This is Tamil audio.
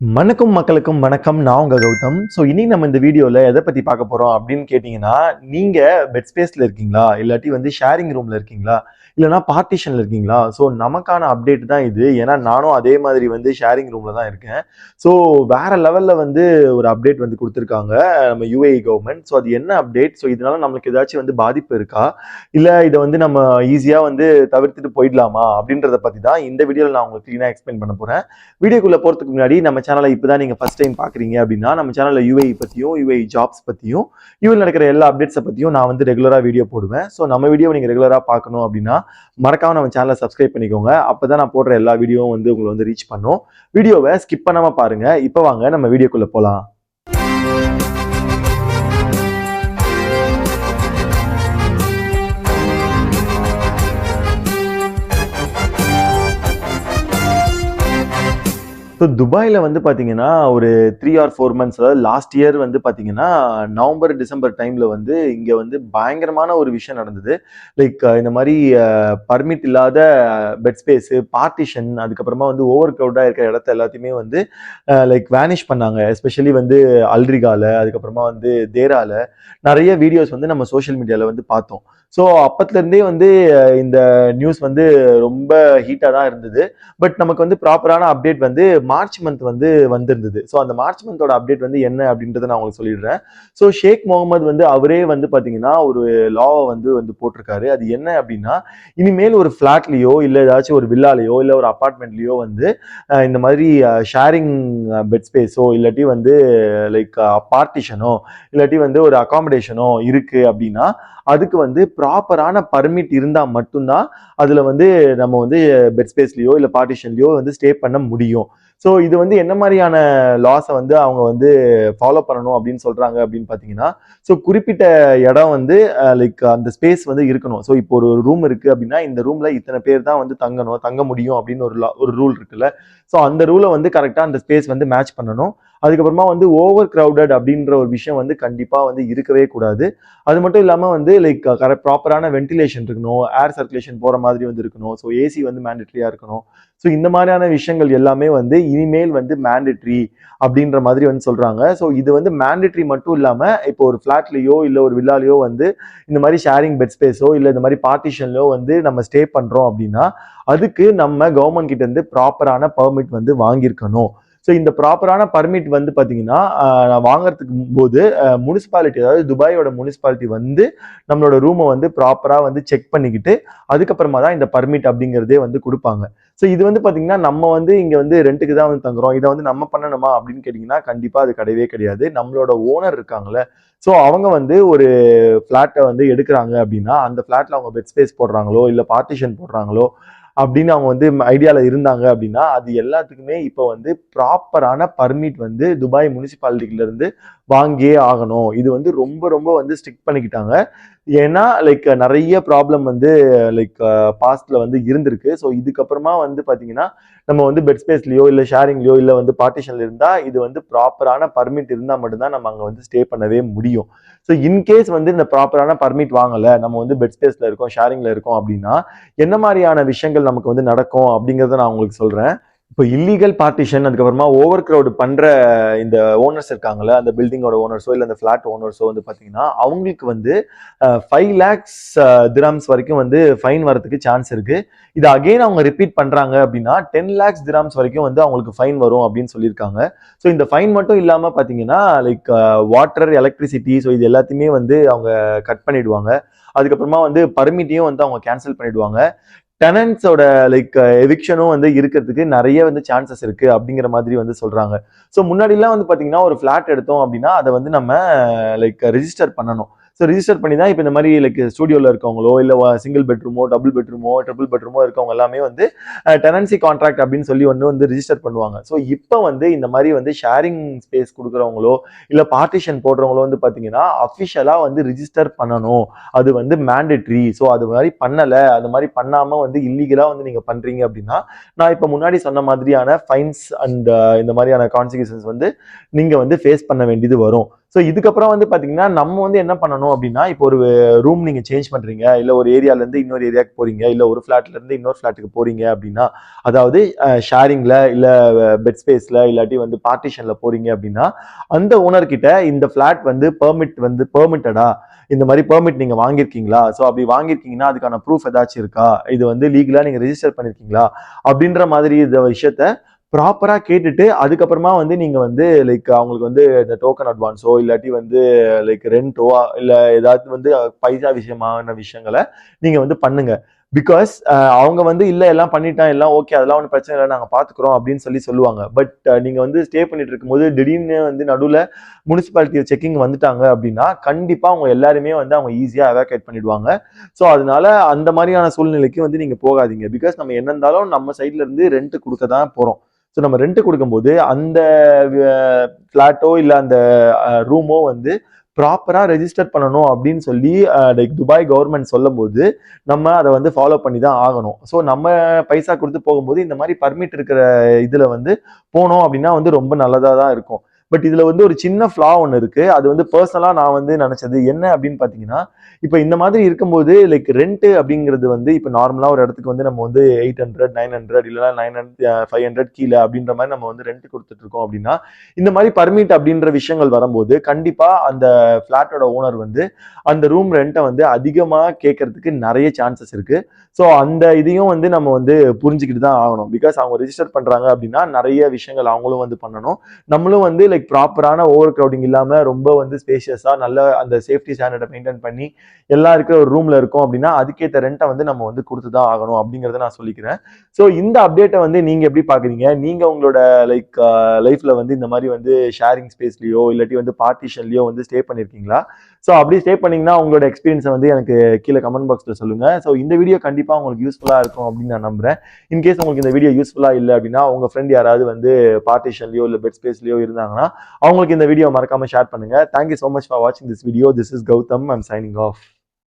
மக்களுக்கும் வணக்கம். நான் உங்க கௌதம். ஸோ இன்னைக்கு நம்ம இந்த வீடியோவில் எதை பற்றி பார்க்க போகிறோம் அப்படின்னு கேட்டிங்கன்னா, நீங்கள் பெட் ஸ்பேஸில் இருக்கீங்களா, இல்லாட்டி ஷேரிங் ரூமில் இருக்கீங்களா, இல்லைனா பார்ட்டிஷனில் இருக்கீங்களா? ஸோ நமக்கான அப்டேட் தான் இது. ஏன்னா நானும் அதே மாதிரி ஷேரிங் ரூமில் தான் இருக்கேன். ஸோ வேற லெவலில் ஒரு அப்டேட் கொடுத்துருக்காங்க நம்ம யுஏஇ கவர்மெண்ட். ஸோ அது என்ன அப்டேட்? ஸோ இதனால நம்மளுக்கு ஏதாச்சும் பாதிப்பு இருக்கா, இல்லை இதை நம்ம ஈஸியாக தவிர்த்துட்டு போயிடலாமா அப்படின்றத பற்றி தான் இந்த வீடியோவில் நான் உங்களுக்கு க்ளீனாக எக்ஸ்பிளைன் பண்ண போகிறேன். வீடியோக்குள்ளே போகிறதுக்கு முன்னாடி நம்ம சேனலை இப்போதான் நீங்கள் ஃபர்ஸ்ட் டைம் பார்க்குறீங்க அப்படின்னா, நம்ம சேனலில் யுஏஇ பற்றியும் யுஏஇ ஜாப்ஸ் பற்றியும் யுஏஇ நடக்கிற எல்லா அப்டேட்ஸை பற்றியும் நான் ரெகுலராக வீடியோ போடுவேன். ஸோ நம்ம வீடியோ நீங்கள் ரெகுலராக பார்க்கணும் அப்படின்னா மறக்காம நம்ம சேனலை சப்ஸ்கிரைப் பண்ணிக்கோங்க. அப்போ தான் நான் போடுற எல்லா வீடியோவும் உங்களை ரீச் பண்ணும். வீடியோவை ஸ்கிப் பண்ணாமல் பாருங்க. இப்போ வாங்க நம்ம வீடியோக்குள்ளே போகலாம். ஸோ துபாயில் பார்த்தீங்கன்னா ஒரு 3 or 4 months, அதாவது லாஸ்ட் இயர் பார்த்தீங்கன்னா நவம்பர் டிசம்பர் டைமில் இங்கே பயங்கரமான ஒரு விஷயம் நடந்தது. லைக் இந்த மாதிரி பர்மிட் இல்லாத பெட் ஸ்பேஸு, பார்ட்டிஷன், அதுக்கப்புறமா ஓவர் க்ரௌடாக இருக்கிற இடத்த எல்லாத்தையுமே லைக் வேனிஷ் பண்ணாங்க. எஸ்பெஷலி அல்ரிகால, அதுக்கப்புறமா தேரால நிறைய வீடியோஸ் நம்ம சோஷியல் மீடியாவில் பார்த்தோம். ஸோ அப்பத்துலேருந்தே இந்த நியூஸ் ரொம்ப ஹீட்டாக தான் இருந்தது. பட் நமக்கு ப்ராப்பரான அப்டேட் மார்ச் மந்த் வந்திருந்தது. ஸோ அந்த மார்ச் மந்தோட அப்டேட் என்ன அப்படின்றத நான் உங்களுக்கு சொல்லிடுறேன். ஸோ ஷேக் முகமது அவரே பார்த்தீங்கன்னா ஒரு லாவை போட்டிருக்காரு. அது என்ன அப்படின்னா, இனிமேல் ஒரு ஃபிளாட்லேயோ இல்லை ஏதாச்சும் ஒரு வில்லாலேயோ இல்லை ஒரு அப்பார்ட்மெண்ட்லேயோ இந்த மாதிரி ஷேரிங் பெட் ஸ்பேஸோ இல்லாட்டி லைக் பார்ட்டிஷனோ இல்லாட்டி ஒரு அகாமடேஷனோ இருக்கு அப்படின்னா அதுக்கு ப்ராப்பரான பர்மிட் இருந்தால் மட்டும்தான் அதில் நம்ம பெட் ஸ்பேஸ்லையோ இல்லை பார்ட்டிஷன்லையோ ஸ்டே பண்ண முடியும். ஸோ இது என்ன மாதிரியான லாஸை அவங்க ஃபாலோ பண்ணணும் அப்படின்னு சொல்றாங்க அப்படின்னு பார்த்தீங்கன்னா, ஸோ குறிப்பிட்ட இடம் லைக் அந்த ஸ்பேஸ் இருக்கணும். ஸோ இப்போ ஒரு ரூம் இருக்கு அப்படின்னா இந்த ரூம்ல இத்தனை பேர் தான் தங்க முடியும் அப்படின்னு ஒரு ரூல் இருக்குல்ல. ஸோ அந்த ரூலை கரெக்டாக அந்த ஸ்பேஸ் மேட்ச் பண்ணணும். அதுக்கப்புறமா ஓவர் கிரவுடட் அப்படின்ற ஒரு விஷயம் கண்டிப்பா இருக்கவே கூடாது. அது மட்டும் இல்லாம லைக் ப்ராப்பரான வென்டிலேஷன் இருக்கணும், ஏர் சர்க்குலேஷன் போற மாதிரி இருக்கணும். ஸோ ஏசி மேண்டட்ரியா இருக்கணும். ஸோ இந்த மாதிரியான விஷயங்கள் எல்லாமே இனிமேல் மேண்டட்ரி அப்படின்ற மாதிரி சொல்றாங்க. ஸோ இது மேண்டட்ரி மட்டும் இல்லாம இப்போ ஒரு ஃபிளாட்லயோ இல்லை ஒரு வில்லாலையோ இந்த மாதிரி ஷேரிங் பெட் ஸ்பேஸோ இல்லை இந்த மாதிரி பார்ட்டிஷன்லயோ நம்ம ஸ்டே பண்றோம் அப்படின்னா அதுக்கு நம்ம கவர்மெண்ட் கிட்ட இருந்து ப்ராப்பரான பெர்மிட் வாங்கியிருக்கணும். ஸோ இந்த ப்ராப்பரான பர்மிட் பார்த்தீங்கன்னா நான் வாங்குறதுக்கு போது முனிசிபாலிட்டி, அதாவது துபாயோட முனிசிபாலிட்டி நம்மளோட ரூமை ப்ராப்பராக செக் பண்ணிக்கிட்டு அதுக்கப்புறமா தான் இந்த பர்மிட் அப்படிங்கிறதே கொடுப்பாங்க. ஸோ இது பார்த்தீங்கன்னா நம்ம இங்கே ரெண்டுக்கு தான் தங்குறோம், இதை நம்ம பண்ணணுமா அப்படின்னு கேட்டிங்கன்னா கண்டிப்பாக அது கிடையவே கிடையாது. நம்மளோட ஓனர் இருக்காங்களே, ஸோ அவங்க ஒரு ஃப்ளாட்டை எடுக்கிறாங்க அப்படின்னா அந்த ஃப்ளாட்டில் அவங்க பெட் ஸ்பேஸ் போடுறாங்களோ இல்லை பார்ட்டிஷன் போடுறாங்களோ அப்படின்னு அவங்க ஐடியாவில் இருந்தாங்க அப்படின்னா அது எல்லாத்துக்குமே இப்போ ப்ராப்பரான பர்மிட் துபாய் முனிசிபாலிட்டில இருந்து வாங்கியே ஆகணும். இது ரொம்ப ரொம்ப ஸ்ட்ரிக்ட் பண்ணிக்கிட்டாங்க. ஏன்னா லைக் நிறைய ப்ராப்ளம் லைக் பாஸ்ட்ல இருந்திருக்கு. ஸோ இதுக்கப்புறமா பார்த்தீங்கன்னா நம்ம பெட் ஸ்பேஸ்லயோ இல்லை ஷேரிங்லயோ இல்லை பார்ட்டிஷன்ல இருந்தா இது ப்ராப்பரான பர்மிட் இருந்தால் மட்டும்தான் நம்ம அங்கே ஸ்டே பண்ணவே முடியும். ஸோ இன்கேஸ் இந்த ப்ராப்பரான பர்மிட் வாங்கலை, நம்ம பெட் ஸ்பேஸ்ல இருக்கோம், ஷேரிங்ல இருக்கோம் அப்படின்னா என்ன மாதிரியான விஷயங்கள் நமக்கு நடக்கும் அப்படிங்கிறத நான் உங்களுக்கு சொல்றேன். இப்போ இல்லீகல் பார்ட்டிஷன், அதுக்கப்புறமா ஓவர் கிரவுட் பண்ற இந்த ஓனர்ஸ் இருக்காங்கல்ல, அந்த பில்டிங்கோட ஓனர்ஸோ இல்லை அந்த ஃபிளாட் ஓனர்ஸோ பார்த்தீங்கன்னா அவங்களுக்கு 5 lakhs திராம்ஸ் வரைக்கும் ஃபைன் வரதுக்கு சான்ஸ் இருக்கு. இது அகெயின் அவங்க ரிப்பீட் பண்றாங்க அப்படின்னா 10 lakhs திராம்ஸ் வரைக்கும் அவங்களுக்கு ஃபைன் வரும் அப்படின்னு சொல்லியிருக்காங்க. ஸோ இந்த ஃபைன் மட்டும் இல்லாம பார்த்தீங்கன்னா லைக் வாட்டர், எலக்ட்ரிசிட்டி, ஸோ இது எல்லாத்தையுமே அவங்க கட் பண்ணிடுவாங்க. அதுக்கப்புறமா பர்மிட்டையும் அவங்க கேன்சல் பண்ணிடுவாங்க. டெனன்ட்ஸோட லைக் எவிக்ஷனும் இருக்கிறதுக்கு நிறைய சான்சஸ் இருக்கு அப்படிங்கிற மாதிரி சொல்றாங்க. ஸோ முன்னாடிலாம் பார்த்தீங்கன்னா ஒரு ஃபிளாட் எடுத்தோம் அப்படின்னா அதை நம்ம லைக் ரெஜிஸ்டர் பண்ணணும். ஸோ ரிஜிஸ்டர் பண்ணி தான் இப்போ இந்த மாதிரி லைக் ஸ்டூடியோவில் இருக்கவங்களோ இல்லை சிங்கிள் பெட்ரூமோ, டபுள் பெட்ரூமோ, ட்ரிபிள் பெட்ரூமோ இருக்கவங்க எல்லாமே டெனன்சி கான்ட்ராக்ட் அப்படின்னு சொல்லி ரிஜிஸ்டர் பண்ணுவாங்க. ஸோ இப்போ இந்த மாதிரி ஷேரிங் ஸ்பேஸ் கொடுக்குறவங்களோ இல்லை பார்ட்டிஷன் போடுறவங்களோ பார்த்தீங்கன்னா அஃபிஷியலாக ரிஜிஸ்டர் பண்ணணும். அது மேண்டட்ரி. ஸோ அது மாதிரி பண்ணலை, அது மாதிரி பண்ணாமல் இல்லீகலாக நீங்கள் பண்ணுறீங்க அப்படின்னா நான் இப்போ முன்னாடி சொன்ன மாதிரியான ஃபைன்ஸ் அண்ட் இந்த மாதிரியான கான்சிக்வன்சஸ் நீங்கள் ஃபேஸ் பண்ண வேண்டியது வரும். ஸோ இதுக்கப்புறம் வந்து பார்த்தீங்கன்னா நம்ம வந்து என்ன பண்ணணும் அப்படின்னா, இப்போ ஒரு ரூம் நீங்க சேஞ்ச் பண்றீங்க, இல்ல ஒரு ஏரியாலேருந்து இன்னொரு ஏரியாவுக்கு போறீங்க, இல்ல ஒரு ஃபிளாட்லேருந்து இன்னொரு ஃபிளாட்டுக்கு போறீங்க அப்படின்னா, அதாவது ஷேரிங்ல இல்ல பெட் ஸ்பேஸ்ல இல்லாட்டி வந்து பார்ட்டிஷன்ல போறீங்க அப்படின்னா, அந்த ஓனர் கிட்ட இந்த ஃபிளாட் வந்து பெர்மிட்டடா, இந்த மாதிரி பெர்மிட் நீங்க வாங்கியிருக்கீங்களா, ஸோ அப்படி வாங்கியிருக்கீங்கன்னா அதுக்கான ப்ரூஃப் ஏதாச்சும் இருக்கா, இது வந்து லீகலா நீங்க ரெஜிஸ்டர் பண்ணிருக்கீங்களா அப்படின்ற மாதிரி இந்த விஷயத்த ப்ராப்பரா கேட்டுட்டு அதுக்கப்புறமா வந்து நீங்க வந்து லைக் அவங்களுக்கு வந்து இந்த டோக்கன் அட்வான்ஸோ இல்லாட்டி வந்து லைக் ரெண்டோ இல்ல ஏதாவது வந்து பைசா விஷயமான விஷயங்களை நீங்க வந்து பண்ணுங்க. பிகாஸ் அவங்க வந்து இல்ல எல்லாம் பண்ணிட்டான் எல்லாம் ஓகே அதெல்லாம் ஒன்றும் பிரச்சனை இல்லை நாங்க பாத்துக்கிறோம் அப்படின்னு சொல்லுவாங்க. பட் நீங்க வந்து ஸ்டே பண்ணிட்டு இருக்கும்போது திடீர்னு வந்து நடுவில் முனிசிபாலிட்டி செக்கிங் வந்துட்டாங்க அப்படின்னா கண்டிப்பா அவங்க எல்லாருமே வந்து அவங்க ஈஸியா எவாக்குவேட் பண்ணிடுவாங்க. ஸோ அதனால அந்த மாதிரியான சூழ்நிலைக்கு வந்து நீங்க போகாதீங்க. பிகாஸ் நம்ம என்ன இருந்தாலும் நம்ம சைட்ல இருந்து ரெண்ட் கொடுக்க தான் போறோம். ஸோ நம்ம ரெண்ட் கொடுக்கும்போது அந்த ஃபிளாட்டோ இல்லை அந்த ரூமோ வந்து ப்ராப்பரா ரெஜிஸ்டர் பண்ணணும் அப்படின்னு சொல்லி லைக் துபாய் கவர்மெண்ட் சொல்லும் போது நம்ம அதை வந்து ஃபாலோ பண்ணி தான் ஆகணும். ஸோ நம்ம பைசா கொடுத்து போகும்போது இந்த மாதிரி பர்மிட் இருக்கிற இதுல வந்து போனோம் அப்படின்னா வந்து ரொம்ப நல்லதா தான் இருக்கும். பட் இதுல வந்து ஒரு சின்ன ஃபிளா ஒன்று இருக்கு. அது வந்து பர்சனலா நான் வந்து நினைச்சது என்ன அப்படின்னு பாத்தீங்கன்னா, இப்போ இந்த மாதிரி இருக்கும்போது லைக் ரெண்ட் அப்படிங்கிறது வந்து இப்போ நார்மலா ஒரு இடத்துக்கு வந்து நம்ம வந்து 800 900 இல்லைன்னா 900 500 கீழே அப்படின்ற மாதிரி நம்ம வந்து ரெண்ட் கொடுத்துட்டு இருக்கோம் அப்படின்னா, இந்த மாதிரி பர்மிட் அப்படின்ற விஷயங்கள் வரும்போது கண்டிப்பா அந்த பிளாட்டோட ஓனர் வந்து அந்த ரூம் ரெண்ட்டை வந்து அதிகமா கேட்கறதுக்கு நிறைய சான்சஸ் இருக்கு. ஸோ அந்த இதையும் வந்து நம்ம வந்து புரிஞ்சுக்கிட்டு தான் ஆகணும். பிகாஸ் அவங்க ரெஜிஸ்டர் பண்றாங்க அப்படின்னா நிறைய விஷயங்கள் அவங்களும் வந்து பண்ணணும். நம்மளும் வந்து லைக் ப்ராப்பரான ஓவர் கிரௌடிங் இல்லாம ரொம்ப வந்து ஸ்பேஷியஸா நல்ல அந்த சேஃப்டி ஸ்டாண்டர்டை மெயின்டைன் பண்ணி எல்லாம் இருக்கிற ஒரு ரூம்ல இருக்கும் அப்படின்னா அதுக்கேற்ற ரெண்ட்டை வந்து நம்ம வந்து கொடுத்துதான் ஆகணும் அப்படிங்கறத நான் சொல்லிக்கிறேன். ஸோ இந்த அப்டேட்டை வந்து நீங்க எப்படி பாக்குறீங்க? நீங்க உங்களோட லைக் லைஃப்ல வந்து இந்த மாதிரி வந்து ஷேரிங் ஸ்பேஸ்லயோ இல்லாட்டி வந்து பார்ட்டிஷன்லயோ வந்து ஸ்டே பண்ணிருக்கீங்களா? ஸோ அப்படி ஸ்டே பண்ணீங்கன்னா உங்களோட எக்ஸ்பீரியன்ஸை வந்து எனக்கு கீழே கமெண்ட் பாக்ஸ்ல சொல்லுங்க. ஸோ இந்த வீடியோ கண்டிப்பா உங்களுக்கு யூஸ்ஃபுல்லா இருக்கும் அப்படின்னு நான் நம்புறேன். இன்கேஸ் உங்களுக்கு இந்த வீடியோ யூஸ்ஃபுல்லா இல்லை அப்படின்னா உங்க ஃப்ரெண்ட் யாராவது வந்து பார்ட்டிஷன்லயோ இல்லை பெட் ஸ்பேஸ்லயோ இருந்தாங்கன்னா அவங்களுக்கு இந்த வீடியோ மறக்காம ஷேர் பண்ணுங்க. Thank you so much for watching this video. This is Gautam. I'm signing off.